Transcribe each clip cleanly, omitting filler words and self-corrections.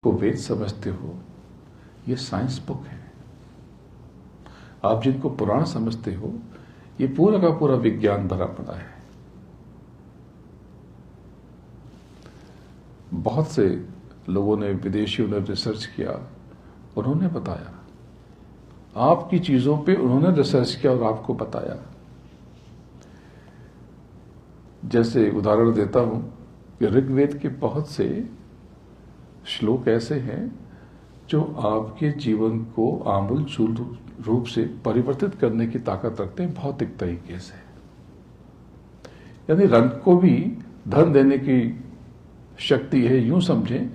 को वेद समझते हो, ये साइंस बुक है। आप जिनको पुराण समझते हो, ये पूरा का पूरा विज्ञान भरा पड़ा है। बहुत से लोगों ने, विदेशियों ने रिसर्च किया, उन्होंने बताया, आपकी चीजों पे उन्होंने रिसर्च किया और आपको बताया। जैसे उदाहरण देता हूं कि ऋग्वेद के बहुत से श्लोक ऐसे हैं जो आपके जीवन को आमूल रूप से परिवर्तित करने की ताकत रखते हैं, भौतिक तरीके से। यानी रंग को भी धन देने की शक्ति है, यूं समझें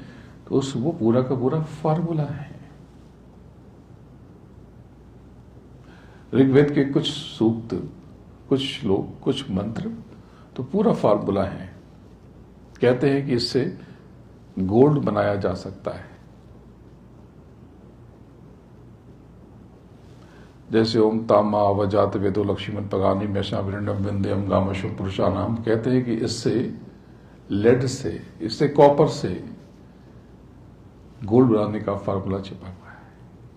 तो वो पूरा का पूरा फार्मूला है। ऋग्वेद के कुछ सूक्त, कुछ श्लोक, कुछ मंत्र तो पूरा फार्मूला है। कहते हैं कि इससे गोल्ड बनाया जा सकता है। जैसे ओम तामा अवजात वेदो लक्ष्मण पगानी मैशा विरंडम विंध्यम गामशु पुरुषानाम, कहते हैं कि इससे लेड से, इससे कॉपर से गोल्ड बनाने का फार्मूला छिपा हुआ है।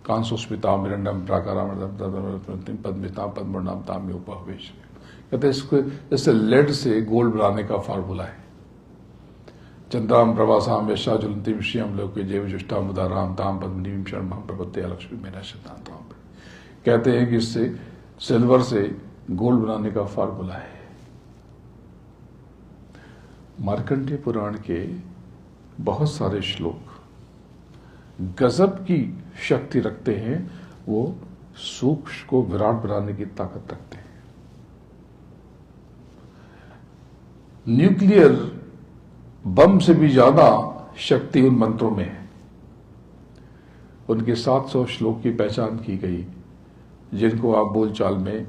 कांसुस्मिता विरंडम प्राकाराम पद्मिता पद्मनाम ताम्य उपवेश, कहते हैं इसको, इससे लेड से गोल्ड बनाने का फार्मूला है। चंद्राम प्रवासाम यशा ज्वलंती श्याम लोके जैव जुष्टा मुदाराम ताम पद्मनीम शरण प्रपत्ति लक्ष्मी मेरा शतान। कहते हैं कि इससे सिल्वर से गोल्ड बनाने का फार्मूला है। मार्कंडेय पुराण के बहुत सारे श्लोक गजब की शक्ति रखते हैं, वो सूक्ष्म को विराट बनाने की ताकत रखते हैं। न्यूक्लियर बम से भी ज्यादा शक्ति उन मंत्रों में है। उनके 700 श्लोक की पहचान की गई, जिनको आप बोलचाल में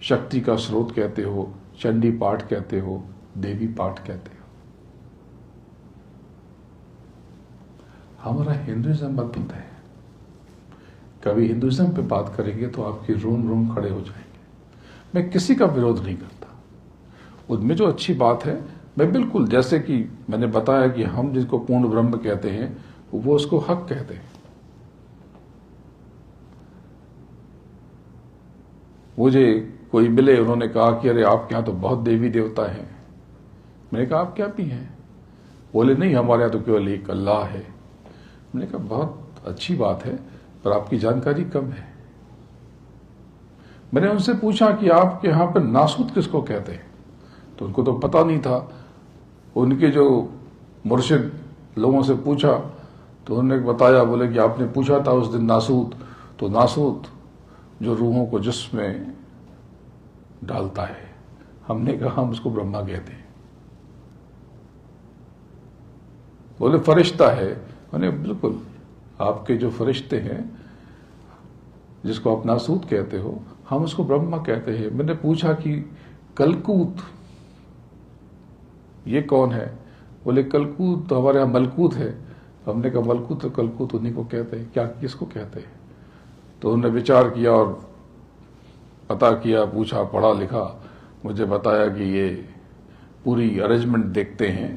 शक्ति का स्रोत कहते हो, चंडी पाठ कहते हो, देवी पाठ कहते हो। हमारा हिंदुइज्म अद्भुत है। कभी हिंदुइज्म पे बात करेंगे तो आपके रोम रोम खड़े हो जाएंगे। मैं किसी का विरोध नहीं करता, उनमें जो अच्छी बात है मैं बिल्कुल, जैसे कि मैंने बताया कि हम जिसको पूर्ण ब्रह्म कहते हैं वो उसको हक कहते हैं। मुझे कोई मिले, उन्होंने कहा कि अरे आपके यहां तो बहुत देवी देवता हैं। मैंने कहा आप क्या भी हैं? बोले नहीं, हमारे यहां तो केवल एक अल्लाह है। मैंने कहा बहुत अच्छी बात है, पर आपकी जानकारी कम है। मैंने उनसे पूछा कि आपके यहां पर नासूत किसको कहते हैं, तो उनको तो पता नहीं था। उनके जो मुर्शिद लोगों से पूछा तो उन्होंने बताया, बोले कि आपने पूछा था उस दिन नासूत, तो नासूत जो रूहों को जिसमें डालता है। हमने कहा हम उसको ब्रह्मा कहते हैं। बोले फरिश्ता है। मैंने बिल्कुल, आपके जो फरिश्ते हैं जिसको आप नासूत कहते हो, हम उसको ब्रह्मा कहते हैं। मैंने पूछा कि कलकूत ये कौन है? बोले कलकूत तो हमारे यहां मलकूत है। हमने कहा मलकूत तो कलकूत उन्हीं को कहते हैं, क्या किसको कहते हैं? तो उन्होंने विचार किया और पता किया, पूछा, पढ़ा लिखा, मुझे बताया कि ये पूरी अरेंजमेंट देखते हैं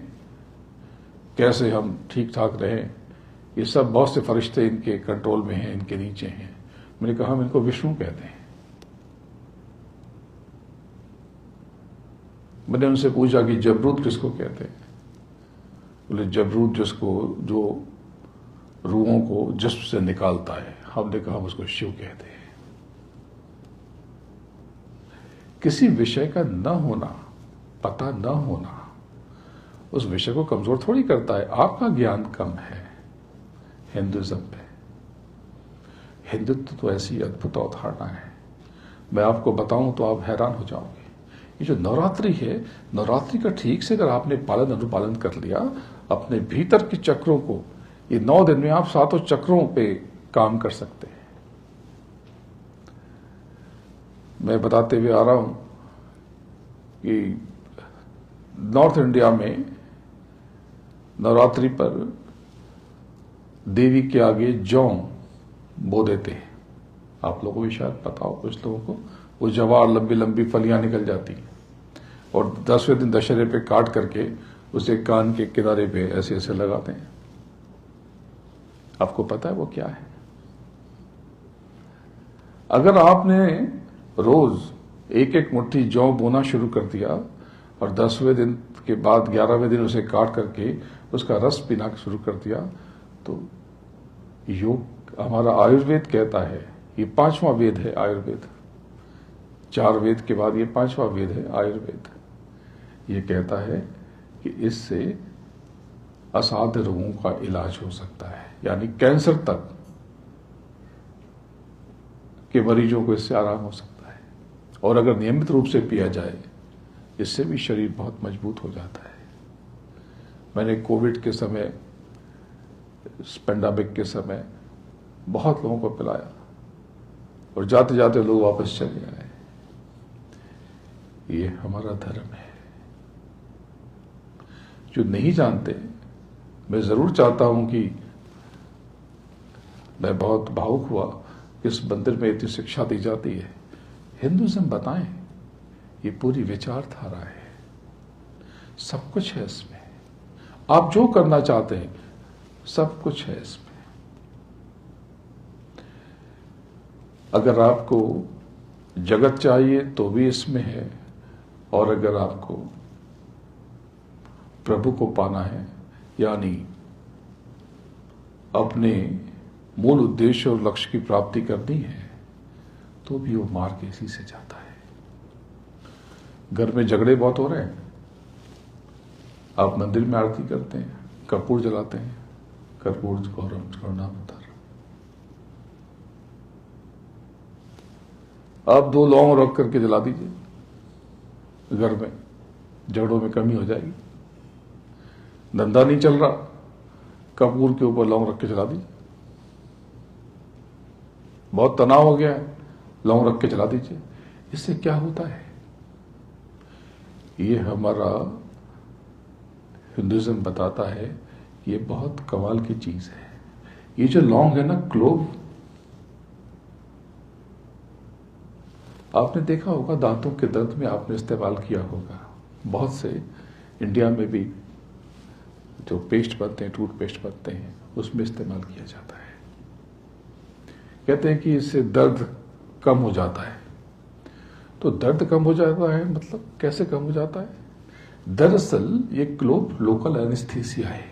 कैसे हम ठीक ठाक रहें। ये सब बहुत से फरिश्ते इनके कंट्रोल में हैं, इनके नीचे हैं। मैंने कहा हम इनको विष्णु कहते हैं। मैंने उनसे पूछा कि जबरूद किसको कहते हैं? बोले जबरूद जिसको, जो रूहों को जिस्म से निकालता है। हमने कहा हम उसको शिव कहते हैं। किसी विषय का न होना, पता न होना, उस विषय को कमजोर थोड़ी करता है। आपका ज्ञान कम है हिंदुइज्म पे। हिंदुत्व तो ऐसी अद्भुत अवधारणा है, मैं आपको बताऊं तो आप हैरान हो जाओगे। ये जो नवरात्रि है, नवरात्रि का ठीक से अगर आपने पालन अनुपालन कर लिया, अपने भीतर के चक्रों को, ये 9 दिन में आप 7 चक्रों पे काम कर सकते हैं। मैं बताते हुए आ रहा हूं कि नॉर्थ इंडिया में नवरात्रि पर देवी के आगे जौ बो देते हैं। आप लोगों को भी शायद पता हो, कुछ लोगों को। वो जवार लंबी लंबी फलियां निकल जाती हैं और 10वें दिन दशहरे पे काट करके उसे कान के किनारे पे ऐसे ऐसे लगाते हैं। आपको पता है वो क्या है? अगर आपने रोज एक एक मुट्ठी जौ बोना शुरू कर दिया और 10वें दिन के बाद 11वें दिन उसे काट करके उसका रस पीना शुरू कर दिया, तो योग, हमारा आयुर्वेद कहता है, ये 5वां वेद है आयुर्वेद, 4 वेद के बाद ये 5वां वेद है आयुर्वेद। ये कहता है कि इससे असाध्य रोगों का इलाज हो सकता है, यानी कैंसर तक के मरीजों को इससे आराम हो सकता है। और अगर नियमित रूप से पिया जाए, इससे भी शरीर बहुत मजबूत हो जाता है। मैंने कोविड के समय, पेंडेमिक के समय बहुत लोगों को पिलाया और जाते जाते लोग वापस चले आए। ये हमारा धर्म है। जो नहीं जानते, मैं जरूर चाहता हूं कि, मैं बहुत भावुक हुआ कि इस मंदिर में इतनी शिक्षा दी जाती है। हिंदुइज्म बताएं, ये पूरी विचारधारा है, सब कुछ है इसमें। आप जो करना चाहते हैं सब कुछ है इसमें। अगर आपको जगत चाहिए तो भी इसमें है, और अगर आपको प्रभु को पाना है, यानी अपने मूल उद्देश्य और लक्ष्य की प्राप्ति करनी है, तो भी वो मार्ग इसी से जाता है। घर में झगड़े बहुत हो रहे हैं, आप मंदिर में आरती करते हैं, कपूर जलाते हैं, कर्पूर गौरम करुणावतार, आप 2 लौंग रख करके जला दीजिए, घर में झगड़ों में कमी हो जाएगी। धंधा नहीं चल रहा, कपूर के ऊपर लौंग रख के जला दीजिए। बहुत तनाव हो गया है, लौंग रख के जला दीजिए। इससे क्या होता है? ये हमारा हिंदुइज्म बताता है कि ये बहुत कमाल की चीज है। ये जो लौंग है ना, क्लोव, आपने देखा होगा दांतों के दर्द में आपने इस्तेमाल किया होगा। बहुत से इंडिया में भी जो पेस्ट बनते हैं, टूथपेस्ट बनते हैं, उसमें इस्तेमाल किया जाता है। कहते हैं कि इससे दर्द कम हो जाता है। तो दर्द कम हो जाता है मतलब कैसे कम हो जाता है? दरअसल ये क्लोव लोकल एनेस्थीसिया है।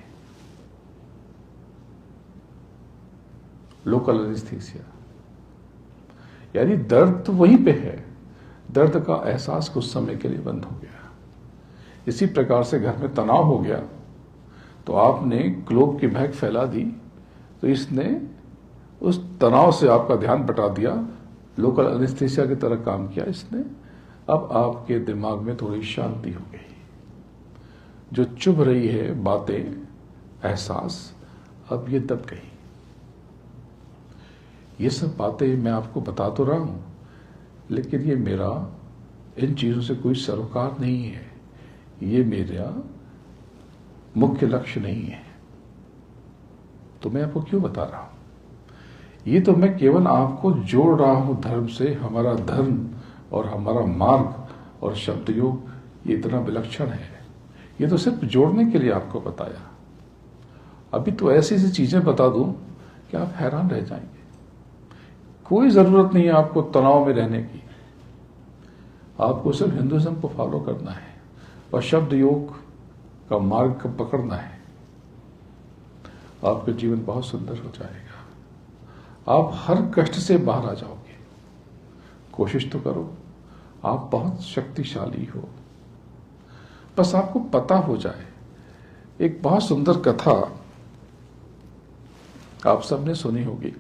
लोकल एनेस्थीसिया यानी दर्द तो वहीं पे है, दर्द का एहसास कुछ समय के लिए बंद हो गया। इसी प्रकार से घर में तनाव हो गया तो आपने क्लोव की महक फैला दी, तो इसने उस तनाव से आपका ध्यान बटा दिया, लोकल एनेस्थीसिया की तरह काम किया इसने। अब आपके दिमाग में थोड़ी शांति हो गई, जो चुभ रही है बातें, एहसास, अब ये दब गई। ये सब बातें मैं आपको बता तो रहा हूं, लेकिन ये मेरा इन चीजों से कोई सरोकार नहीं है, ये मेरा मुख्य लक्ष्य नहीं है। तो मैं आपको क्यों बता रहा हूं? ये तो मैं केवल आपको जोड़ रहा हूं धर्म से। हमारा धर्म और हमारा मार्ग और शब्द योग ये इतना विलक्षण है, ये तो सिर्फ जोड़ने के लिए आपको बताया। अभी तो ऐसी ऐसी चीजें बता दूं कि आप हैरान रह जाएंगे। कोई जरूरत नहीं है आपको तनाव में रहने की, आपको सिर्फ हिंदुइज्म को फॉलो करना है और शब्द योग का मार्ग पकड़ना है। आपका जीवन बहुत सुंदर हो जाएगा, आप हर कष्ट से बाहर आ जाओगे। कोशिश तो करो, आप बहुत शक्तिशाली हो, बस आपको पता हो जाए। एक बहुत सुंदर कथा आप सबने सुनी होगी।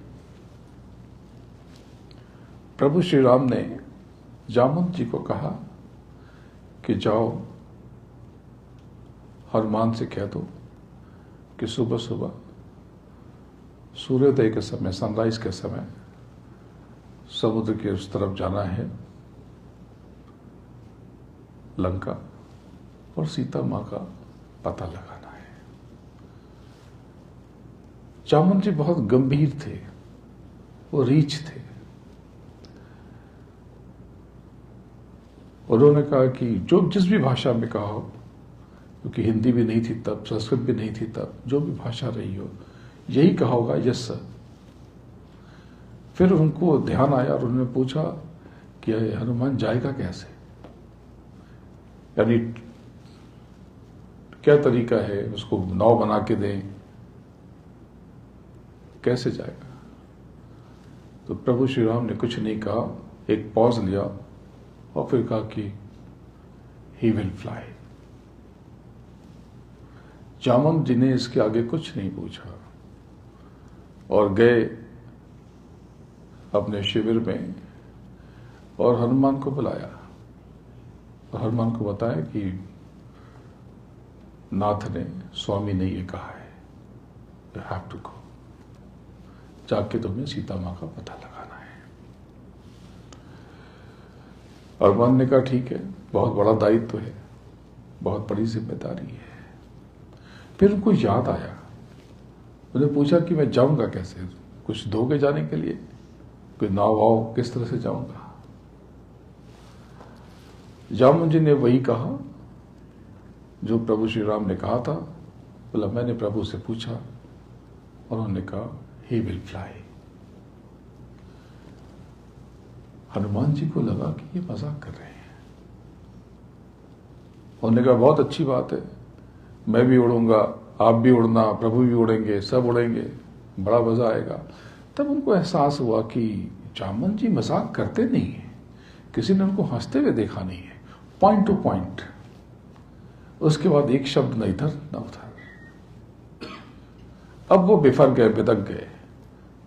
प्रभु श्री राम ने जामवंत जी को कहा कि जाओ हनुमान से कह दो कि सुबह सुबह सूर्योदय के समय, सनराइज के समय समुद्र के उस तरफ जाना है, लंका, और सीता मां का पता लगाना है। जामवंत जी बहुत गंभीर थे, वो रीछ थे। उन्होंने कहा कि जो जिस भी भाषा में कहा हो, क्योंकि हिंदी भी नहीं थी तब, संस्कृत भी नहीं थी तब, जो भी भाषा रही हो, यही कहा होगा, यस सर। फिर उनको ध्यान आया और उन्होंने पूछा कि हनुमान जाएगा कैसे, यानी क्या तरीका है, उसको नाव बना के दें, कैसे जाएगा। तो प्रभु श्री राम ने कुछ नहीं कहा, एक पॉज लिया और फिर कहा कि ही विल फ्लाई। जामवंत जी ने इसके आगे कुछ नहीं पूछा और गए अपने शिविर में और हनुमान को बुलाया और हनुमान को बताया कि नाथ ने, स्वामी ने ये कहा है, यू हैव टू गो, जाके तुम्हें सीता मां का पता लगाना है। हनुमान ने कहा ठीक है, बहुत बड़ा दायित्व है, बहुत बड़ी जिम्मेदारी है। फिर उनको याद आया, उन्हें पूछा कि मैं जाऊंगा कैसे, कुछ दोगे जाने के लिए, कोई नाव वाव किस तरह से जाऊंगा। जामवंत जी ने वही कहा जो प्रभु श्री राम ने कहा था। बोला मैंने प्रभु से पूछा और उन्होंने कहा he will fly. Hanuman ji को लगा कि ये मजाक कर रहे हैं। उन्होंने कहा बहुत अच्छी बात है, मैं भी उड़ूंगा, आप भी उड़ना, प्रभु भी उड़ेंगे, सब उड़ेंगे, बड़ा मजा आएगा। तब उनको एहसास हुआ कि जामवंत जी मजाक करते नहीं है, किसी ने उनको हंसते हुए देखा नहीं है, पॉइंट टू पॉइंट। उसके बाद एक शब्द न इधर न उधर। अब वो बिफर गए, बिदक गए।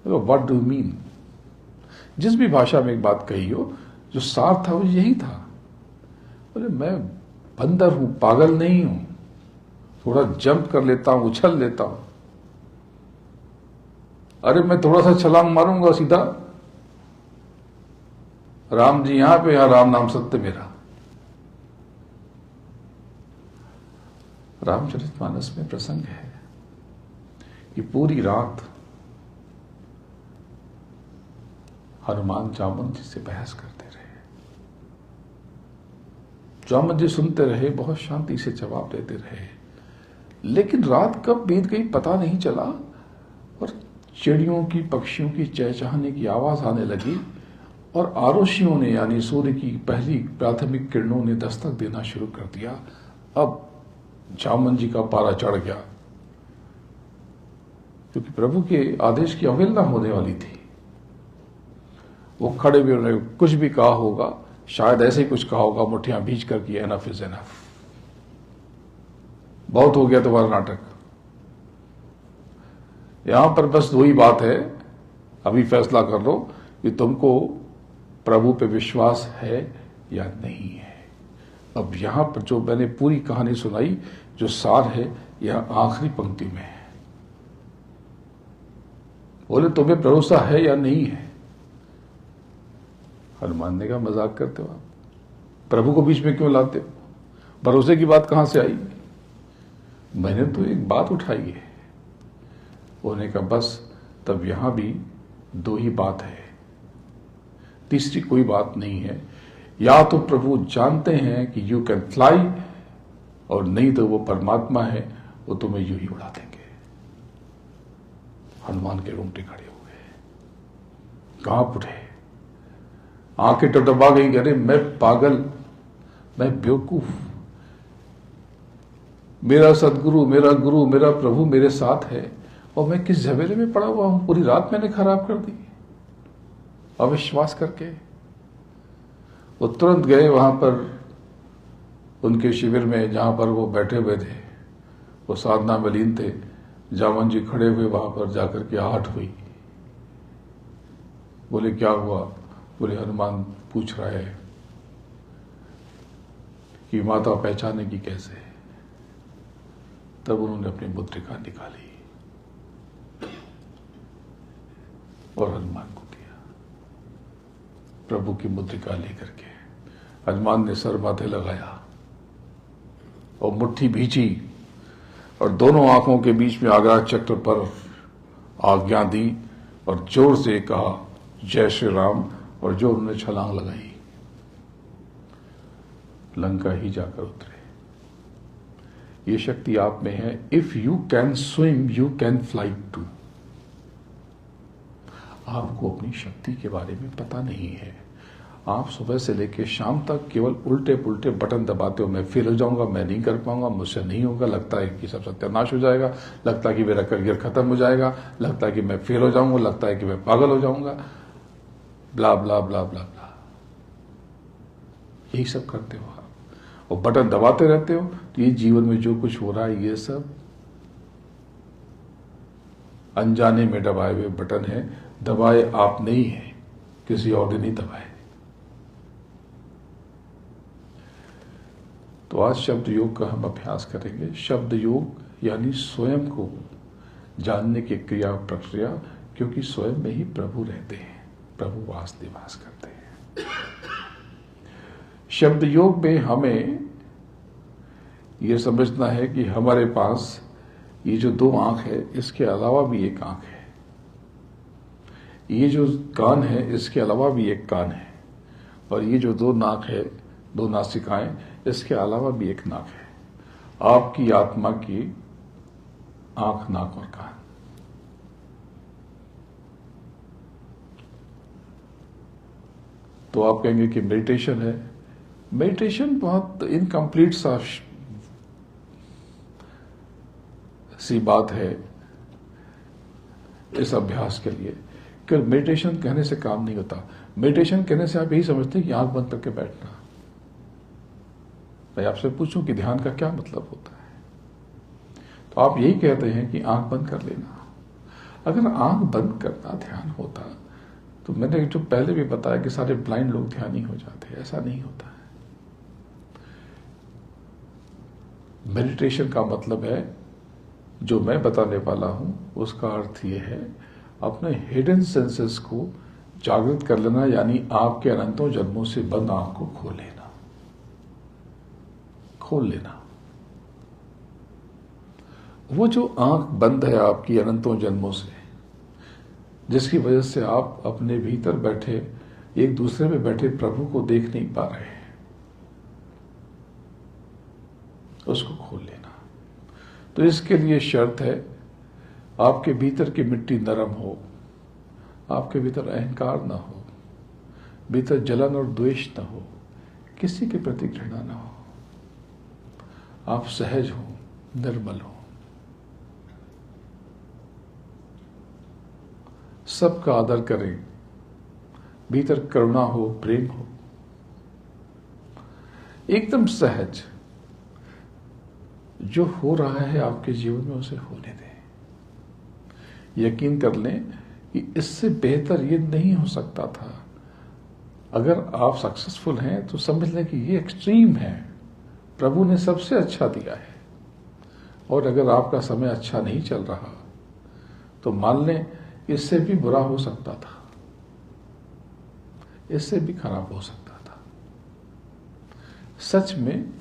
What do mean. जिस भी भाषा में एक बात कही हो, जो सार था वो यही था। बोले मैं बंदर हूं, पागल नहीं हूं, थोड़ा जंप कर लेता हूं, उछल लेता हूं। अरे मैं थोड़ा सा छलांग मारूंगा सीधा राम जी यहां पे, यहां राम नाम सत्य मेरा। रामचरितमानस में प्रसंग है कि पूरी रात हनुमान जामवंत जी से बहस करते रहे। जामवंत जी सुनते रहे, बहुत शांति से जवाब देते रहे, लेकिन रात कब बीत गई पता नहीं चला और चिड़ियों की, पक्षियों की चहचहाने की आवाज आने लगी और आरुषियों ने, यानी सूर्य की पहली प्राथमिक किरणों ने दस्तक देना शुरू कर दिया। अब जामवंत जी का पारा चढ़ गया, क्योंकि प्रभु के आदेश की अवहेलना होने वाली थी। वो खड़े भी, उन्होंने कुछ भी कहा होगा, शायद ऐसे ही कुछ कहा होगा, मुठ्ठियां भींच कर कि एनफ इज एनफ, बहुत हो गया तुम्हारा नाटक, यहां पर बस दो ही बात है, अभी फैसला कर लो कि तुमको प्रभु पे विश्वास है या नहीं है। अब यहां पर जो मैंने पूरी कहानी सुनाई, जो सार है, यह आखिरी पंक्ति में है। बोले तुम्हें भरोसा है या नहीं है। हनुमान ने कहा मजाक करते हो आप, प्रभु को बीच में क्यों लाते हो, भरोसे की बात कहां से आई, मैंने तो एक बात उठाई है। उन्होंने कहा बस, तब यहां भी दो ही बात है, तीसरी कोई बात नहीं है। या तो प्रभु जानते हैं कि यू कैन फ्लाई, और नहीं तो वो परमात्मा है, वो तुम्हें यूं ही उड़ा देंगे। हनुमान के रोंगटे खड़े हो गए, कांप उठे, आंखें टपटपा गई। अरे मैं पागल, मैं बेवकूफ, मेरा सदगुरु, मेरा गुरु, मेरा प्रभु मेरे साथ है और मैं किस झमेले में पड़ा हुआ हूं, पूरी रात मैंने खराब कर दी अविश्वास करके। वो तुरंत गए वहां पर उनके शिविर में, जहां पर वो बैठे हुए थे, वो साधना में लीन थे। जामवंत जी खड़े हुए, वहां पर जाकर के आहट हुई। बोले क्या हुआ। बोले हनुमान पूछ रहा है कि माता पहचाने की कैसे। तब उन्होंने अपनी मुद्रिका निकाली और हनुमान को दिया। प्रभु की मुद्रिका लेकर के हनुमान ने सर माथे लगाया और मुट्ठी भींची और दोनों आंखों के बीच में आग्रह चक्र पर आज्ञा दी और जोर से कहा जय श्री राम, और जो उन्होंने छलांग लगाई, लंका ही जाकर उतरे। ये शक्ति आप में है। If you can swim, you can fly too. आपको अपनी शक्ति के बारे में पता नहीं है। आप सुबह से लेकर शाम तक केवल उल्टे पुल्टे बटन दबाते हो। मैं फेल हो जाऊंगा, मैं नहीं कर पाऊंगा, मुझसे नहीं होगा, लगता है कि सब सत्यानाश हो जाएगा, लगता है कि मेरा करियर खत्म हो जाएगा, लगता है कि मैं फेल हो जाऊंगा, लगता है कि मैं पागल हो जाऊंगा, ब्ला ब्ला ब्ला ब्ला ब्ला। यही सब करते हो आप और बटन दबाते रहते हो। तो ये जीवन में जो कुछ हो रहा है ये सब अनजाने में दबाए हुए बटन है। दबाए आप नहीं है, किसी और ने नहीं दबाए। तो आज शब्द योग का हम अभ्यास करेंगे। शब्द योग यानी स्वयं को जानने की क्रिया प्रक्रिया, क्योंकि स्वयं में ही प्रभु रहते हैं, प्रभु वास निवास करते हैं। शब्द योग में हमें यह समझना है कि हमारे पास ये जो दो आंख है, इसके अलावा भी एक आंख है। ये जो कान है, इसके अलावा भी एक कान है। और ये जो दो नाक है, दो नासिकाएं, इसके अलावा भी एक नाक है। आपकी आत्मा की आंख, नाक और कान। तो आप कहेंगे कि मेडिटेशन है। मेडिटेशन बहुत इनकम्प्लीट सी बात है इस अभ्यास के लिए, कि मेडिटेशन कहने से काम नहीं होता। मेडिटेशन कहने से आप यही समझते हैं कि आंख बंद करके बैठना। मैं आपसे पूछूं कि ध्यान का क्या मतलब होता है, तो आप यही कहते हैं कि आंख बंद कर लेना। अगर आंख बंद करना ध्यान होता तो मैंने जो पहले भी बताया कि सारे ब्लाइंड लोग ध्यानी हो जाते। ऐसा नहीं होता है। मेडिटेशन का मतलब है, जो मैं बताने वाला हूं उसका अर्थ यह है, अपने हिडन सेंसेस को जागृत कर लेना, यानी आपके अनंतों जन्मों से बंद आंख को खोल लेना। खोल लेना। वो जो आंख बंद है आपकी अनंतों जन्मों से, जिसकी वजह से आप अपने भीतर बैठे, एक दूसरे में बैठे प्रभु को देख नहीं पा रहे हैं, उसको खोल लेना। तो इसके लिए शर्त है, आपके भीतर की मिट्टी नरम हो, आपके भीतर अहंकार ना हो, भीतर जलन और द्वेष ना हो, किसी के प्रति घृणा ना हो, आप सहज हो, निर्मल हो, सबका आदर करें, भीतर करुणा हो, प्रेम हो, एकदम सहज। जो हो रहा है आपके जीवन में उसे होने दें। यकीन कर लें कि इससे बेहतर ये नहीं हो सकता था। अगर आप सक्सेसफुल हैं तो समझ लें कि ये एक्सट्रीम है, प्रभु ने सबसे अच्छा दिया है। और अगर आपका समय अच्छा नहीं चल रहा तो मान लें इससे भी बुरा हो सकता था, इससे भी खराब हो सकता था। सच में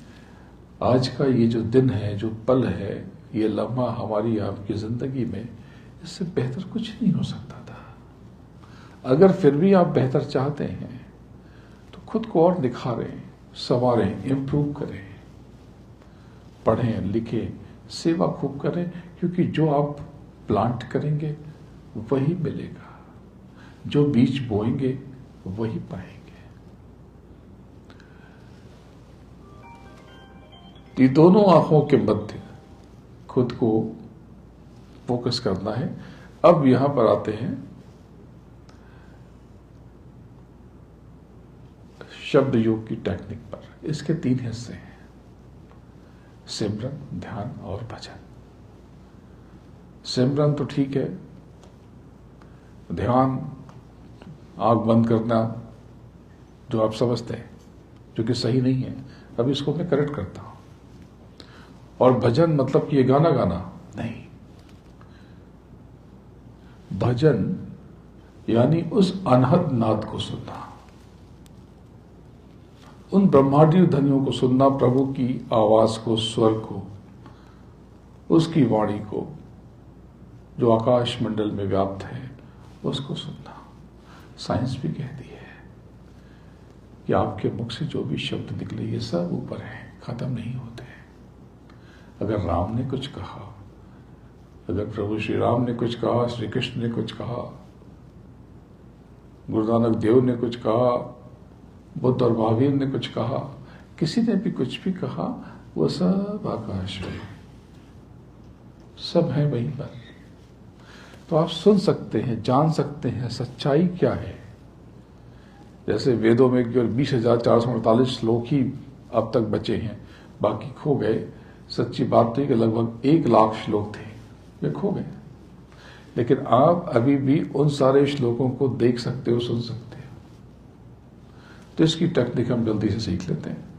आज का ये जो दिन है, जो पल है, ये लम्हा हमारी आपकी जिंदगी में, इससे बेहतर कुछ नहीं हो सकता था। अगर फिर भी आप बेहतर चाहते हैं तो खुद को और निखारें, संवारें, इंप्रूव करें, पढ़ें, लिखें, सेवा खूब करें, क्योंकि जो आप प्लांट करेंगे वही मिलेगा, जो बीज बोएंगे वही पाएंगे। ये दोनों आंखों के मध्य खुद को फोकस करना है। अब यहां पर आते हैं शब्द योग की टेक्निक पर। इसके 3 हिस्से हैं, सिमरन, ध्यान और भजन। सिमरन तो ठीक है, ध्यान आंख बंद करना जो आप समझते हैं, जो कि सही नहीं है, अब इसको मैं करेक्ट करता हूं। और भजन मतलब कि ये गाना गाना नहीं, भजन यानी उस अनहद नाद को सुनना, उन ब्रह्मांडीय ध्वनियों को सुनना, प्रभु की आवाज को, स्वर को, उसकी वाणी को जो आकाश मंडल में व्याप्त है, उसको सुनना। साइंस भी कहती है कि आपके मुख से जो भी शब्द निकले ये सब ऊपर हैं, खत्म नहीं होते। अगर राम ने कुछ कहा, अगर प्रभु श्री राम ने कुछ कहा, श्री कृष्ण ने कुछ कहा, गुरु नानक देव ने कुछ कहा, बुद्ध और महावीर ने कुछ कहा, किसी ने भी कुछ भी कहा, वो सब आकाश में, सब है वहीं पर। तो आप सुन सकते हैं, जान सकते हैं सच्चाई क्या है। जैसे वेदों में केवल 20,448 श्लोक ही अब तक बचे हैं, बाकी खो गए। सच्ची बात तो कि लगभग 1,00,000 श्लोक थे, वे खो गए। लेकिन आप अभी भी उन सारे श्लोकों को देख सकते हो, सुन सकते हो। तो इसकी टेक्निक हम जल्दी से सीख लेते हैं।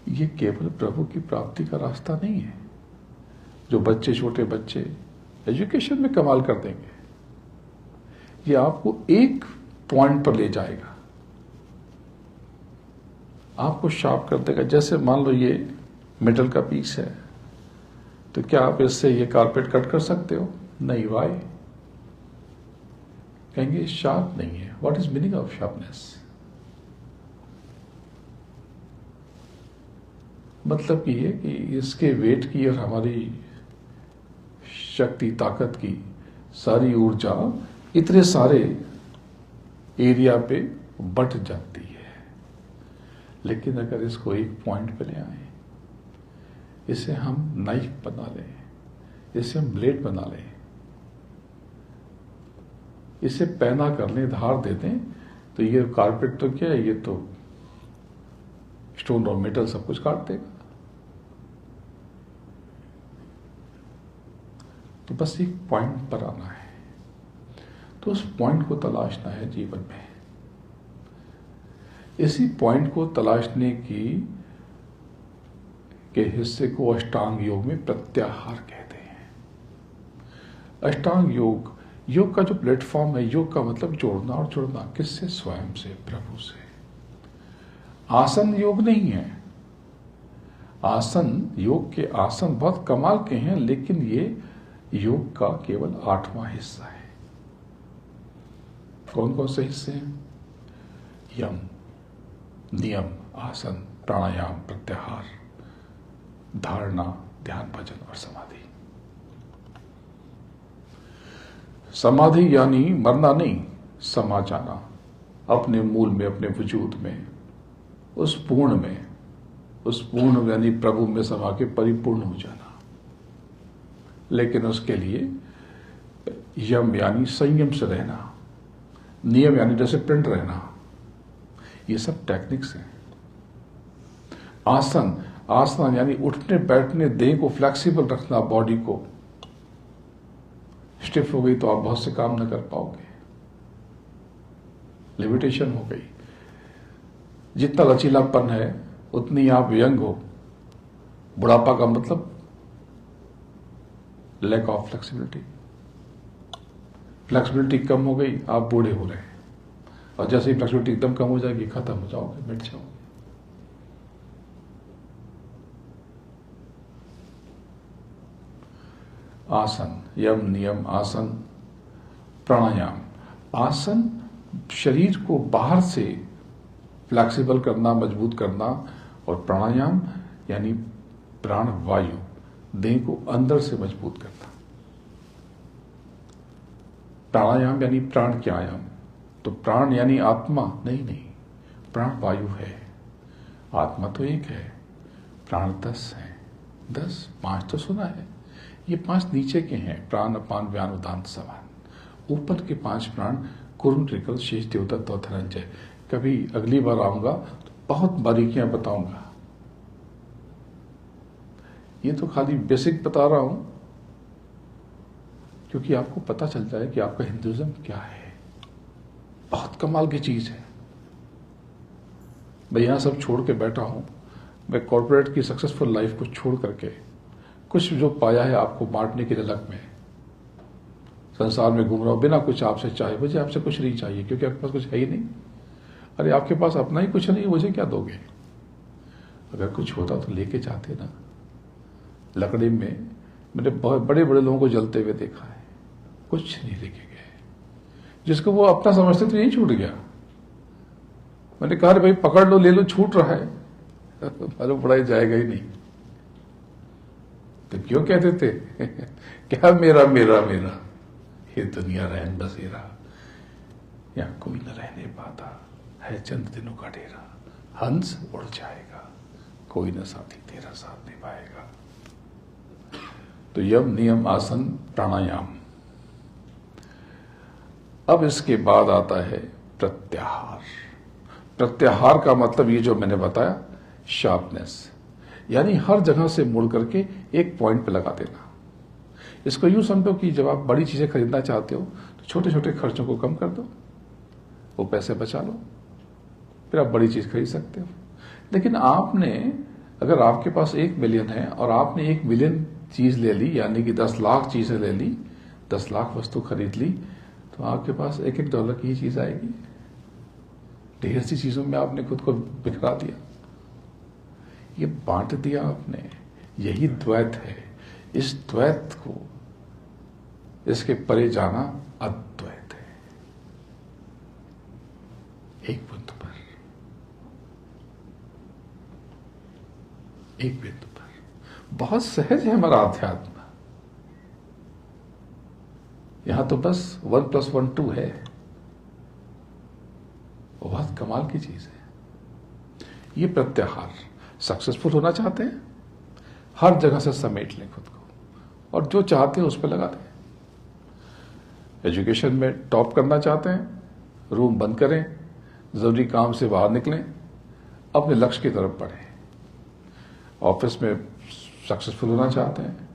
ये केवल प्रभु की प्राप्ति का रास्ता नहीं है। जो बच्चे, छोटे बच्चे एजुकेशन में कमाल कर देंगे, ये आपको एक पॉइंट पर ले जाएगा, आपको शार्प कर देगा। जैसे मान लो ये मेटल का पीस है, तो क्या आप इससे ये कारपेट कट कर सकते हो? नहीं। वाई? कहेंगे शार्प नहीं है। What is meaning of sharpness? मतलब ये कि इसके वेट की और हमारी शक्ति, ताकत की सारी ऊर्जा इतने सारे एरिया पे बट जाती है। लेकिन अगर इसको एक पॉइंट पे ले आए, इसे हम नाइफ बना लें, इसे हम ब्लेड बना लें, इसे पैना कर लें, धार दे दें, तो ये कारपेट तो क्या है, ये तो स्टोन और मेटल सब कुछ काट देगा। तो बस एक पॉइंट पर आना है, तो उस पॉइंट को तलाशना है जीवन में। इसी पॉइंट को तलाशने के हिस्से को अष्टांग योग में प्रत्याहार कहते हैं। अष्टांग योग, योग का जो प्लेटफॉर्म है, योग का मतलब जोड़ना, और जोड़ना किससे? स्वयं से, प्रभु से। आसन योग नहीं है। आसन, योग के आसन बहुत कमाल के हैं, लेकिन ये योग का केवल 8वां हिस्सा है। कौन कौन से हिस्से हैं? यम, नियम, आसन, प्राणायाम, प्रत्याहार, धारणा, ध्यान, भजन और समाधि। समाधि यानी मरना नहीं, समा जाना अपने मूल में, अपने वजूद में, उस पूर्ण में, उस पूर्ण यानी प्रभु में समा के परिपूर्ण हो जाना। लेकिन उसके लिए यम यानी संयम से रहना, नियम यानी डिसिप्लिन रहना, ये सब टेक्निक्स हैं। आसन, आसन यानी उठने बैठने, देह को फ्लेक्सिबल रखना, बॉडी को। स्टिफ हो गई तो आप बहुत से काम न कर पाओगे, लिमिटेशन हो गई। जितना लचीलापन है उतनी आप यंग हो। बुढ़ापा का मतलब लैक ऑफ फ्लेक्सिबिलिटी। फ्लेक्सिबिलिटी कम हो गई, आप बूढ़े हो रहे हैं। और जैसे ही फ्लेक्सिबिलिटी एकदम कम हो जाएगी, खत्म हो जाओगे, मिट जाओगे। आसन, यम, नियम, आसन, प्राणायाम। आसन शरीर को बाहर से फ्लेक्सिबल करना, मजबूत करना, और प्राणायाम यानी प्राण वायु, देह को अंदर से मजबूत करना। प्राणायाम यानी प्राण के आयाम। तो प्राण यानी आत्मा नहीं, नहीं, प्राण वायु है, आत्मा तो एक है, प्राण 10 है। 10, 5 तो सुना है, ये 5 नीचे के हैं, प्राण, अपान, व्यान, उदान, समान। ऊपर के 5 प्राण कुरुम, त्रिकल, शेष, देवदत्त और धनंजय। कभी अगली बार आऊंगा तो बहुत बारीकियां बताऊंगा। ये तो खाली बेसिक बता रहा हूं, क्योंकि आपको पता चल जाए कि आपका हिंदुइज्म क्या है। बहुत कमाल की चीज है। मैं यहां सब छोड़ के बैठा हूं, मैं कॉर्पोरेट की सक्सेसफुल लाइफ को छोड़ करके कुछ जो पाया है आपको बांटने की झलक में संसार में घूम रहा हूं, बिना कुछ आपसे चाहे। मुझे आपसे कुछ नहीं चाहिए, क्योंकि आपके पास कुछ है ही नहीं। अरे आपके पास अपना ही कुछ नहीं, मुझे क्या दोगे? अगर कुछ होता तो लेके जाते ना। लकड़ी में मैंने बहुत बड़े बड़े लोगों को जलते हुए देखा है, कुछ नहीं लेके गए। जिसको वो अपना समझते तो यही छूट गया। मैंने कहा भाई पकड़ लो, ले लो, छूट रहा है, मालूम पड़ा जाएगा ही नहीं। तो क्यों कहते थे क्या मेरा मेरा मेरा, ये दुनिया रहन बसेरा, यहाँ कोई न रहने पाता, है चंद दिनों का डेरा, हंस उड़ जाएगा, कोई न साथी तेरा साथ निभाएगा। तो यम नियम आसन प्राणायाम। अब इसके बाद आता है प्रत्याहार। प्रत्याहार का मतलब ये जो मैंने बताया, शार्पनेस, यानी हर जगह से मुड़ करके एक पॉइंट पे लगा देना। इसको यूं समझो कि जब आप बड़ी चीजें खरीदना चाहते हो तो छोटे छोटे खर्चों को कम कर दो, वो पैसे बचा लो, फिर आप बड़ी चीज खरीद सकते हो। लेकिन आपने, अगर आपके पास 1 मिलियन है और आपने 1 मिलियन चीज ले ली, यानी कि 10 लाख चीजें ले ली, 10 लाख वस्तु खरीद ली, तो आपके पास $1 $1 की ही चीज आएगी। ढेर सी चीजों में आपने खुद को बिखरा दिया, ये बांट दिया आपने। यही द्वैत है। इस द्वैत को, इसके परे जाना अद्वैत है। एक बिंदु पर, एक बिंदु पर। बहुत सहज है हमारा अध्यात्म। यहां तो बस 1 + 1 2 है। बहुत कमाल की चीज है ये प्रत्याहार। सक्सेसफुल होना चाहते हैं, हर जगह से समेट लें खुद को और जो चाहते हैं उस पर लगा दें। एजुकेशन में टॉप करना चाहते हैं, रूम बंद करें, जरूरी काम से बाहर निकलें, अपने लक्ष्य की तरफ बढ़ें। ऑफिस में सक्सेसफुल होना चाहते हैं,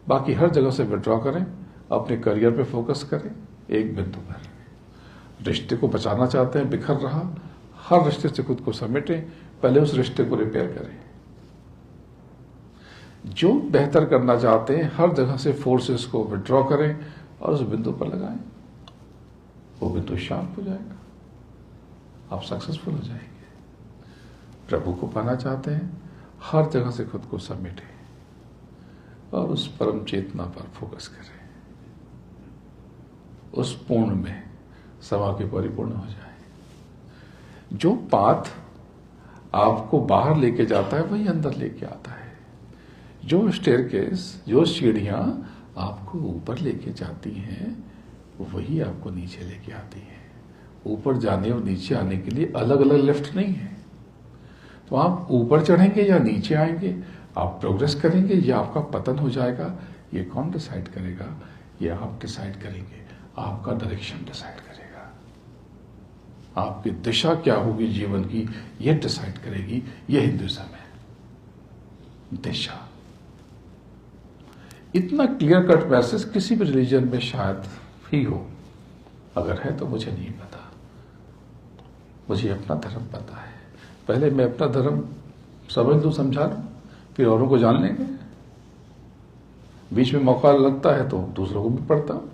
बाकी हर जगह से विड्रॉ करें, अपने करियर पे फोकस करें एक बिंदु पर। रिश्ते को बचाना चाहते हैं, बिखर रहा, हर रिश्ते से खुद को समेटें, पहले उस रिश्ते को रिपेयर करें। जो बेहतर करना चाहते हैं, हर जगह से फोर्सेस को विड्रॉ करें और उस बिंदु पर लगाएं। वो बिंदु शांत हो जाएगा, आप सक्सेसफुल हो जाएंगे। प्रभु को पाना चाहते हैं, हर जगह से खुद को समेटें और उस परम चेतना पर फोकस करें। उस पूर्ण में समा के परिपूर्ण हो जाए। जो पाथ आपको बाहर लेके जाता है वही अंदर लेके आता है। जो स्टेयरकेस, जो सीढ़ियां आपको ऊपर लेके जाती हैं, वही आपको नीचे लेके आती हैं। ऊपर जाने और नीचे आने के लिए अलग अलग लिफ्ट नहीं है। तो आप ऊपर चढ़ेंगे या नीचे आएंगे, आप प्रोग्रेस करेंगे या आपका पतन हो जाएगा, ये कौन डिसाइड करेगा? ये आप डिसाइड करेंगे। आपका डायरेक्शन डिसाइड करेगा। आपकी दिशा क्या होगी जीवन की, ये डिसाइड करेगी। ये हिंदुइज्म है, दिशा। इतना क्लियर कट मैसेज किसी भी रिलीजन में शायद ही हो। अगर है तो मुझे नहीं पता। मुझे अपना धर्म पता है। पहले मैं अपना धर्म समझ लूं, समझा लूं, फिर औरों को जान लेंगे। बीच में मौका लगता है तो दूसरों को भी पढ़ता हूं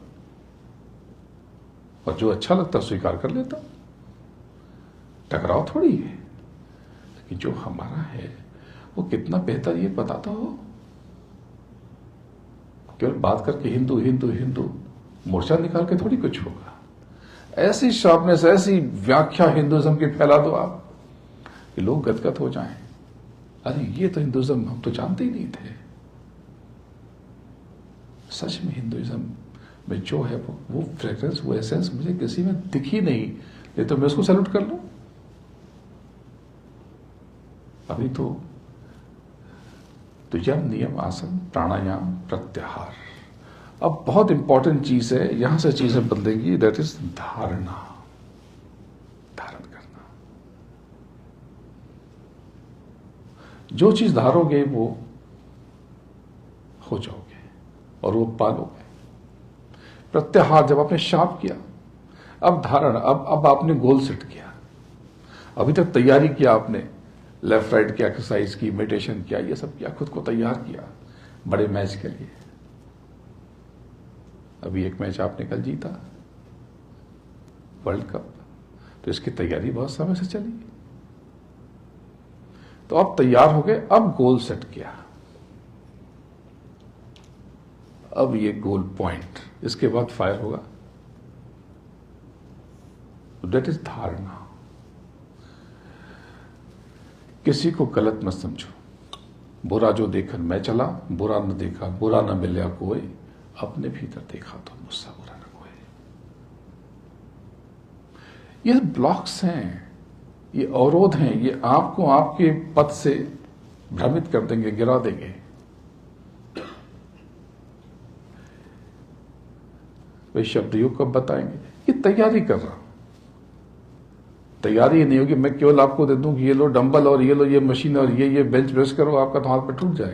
और जो अच्छा लगता स्वीकार कर लेता हूं। टकराव थोड़ी है, लेकिन जो हमारा है वो कितना बेहतर ये पता तो हो। केवल बात करके हिंदू हिंदू हिंदू मोर्चा निकाल के थोड़ी कुछ होगा। ऐसी शार्पनेस, ऐसी व्याख्या हिंदुइज्म की फैला दो आप कि लोग गदगद हो जाएं। अरे ये तो हिंदुइज्म हम तो जानते ही नहीं थे। सच में हिंदुइज्म में जो है वो फ्रेग्रेंस, वो एसेंस मुझे किसी में दिखी नहीं। ये तो मैं उसको सैल्यूट कर लूं। अभी तो यम नियम आसन प्राणायाम प्रत्याहार। अब बहुत इंपॉर्टेंट चीज है, यहां से चीजें बदलेंगी, दैट इज धारणा। धारण करना। जो चीज धारोगे वो हो जाओगे और वो पालोगे। प्रत्याहार जब आपने शार्प किया, अब धारण, अब आपने गोल सेट किया। अभी तक तैयारी किया आपने, लेफ्ट राइट की एक्सरसाइज की, मेडिटेशन किया, ये सब किया, खुद को तैयार किया बड़े मैच के लिए। अभी एक मैच आपने कल जीता, वर्ल्ड कप, तो इसकी तैयारी बहुत समय से चली। तो अब तैयार हो गए, अब गोल सेट किया। अब ये गोल पॉइंट, इसके बाद फायर होगा। दैट इज धारणा। किसी को गलत मत समझो। बुरा जो देखन मैं चला, बुरा न देखा बुरा न मिलया कोई, अपने भीतर देखा तो मुझसे बुरा न कोई। ये ब्लॉक्स हैं, ये अवरोध हैं, ये आपको आपके पथ से भ्रमित कर देंगे, गिरा देंगे। वे शब्द योग कब बताएंगे? ये तैयारी कर रहा हूं। तैयारी नहीं होगी मैं केवल आपको दे दूं कि ये लो डंबल और ये लो ये मशीन और ये बेंच प्रेस करो, आपका तो हाथ पे टूट जाएगा।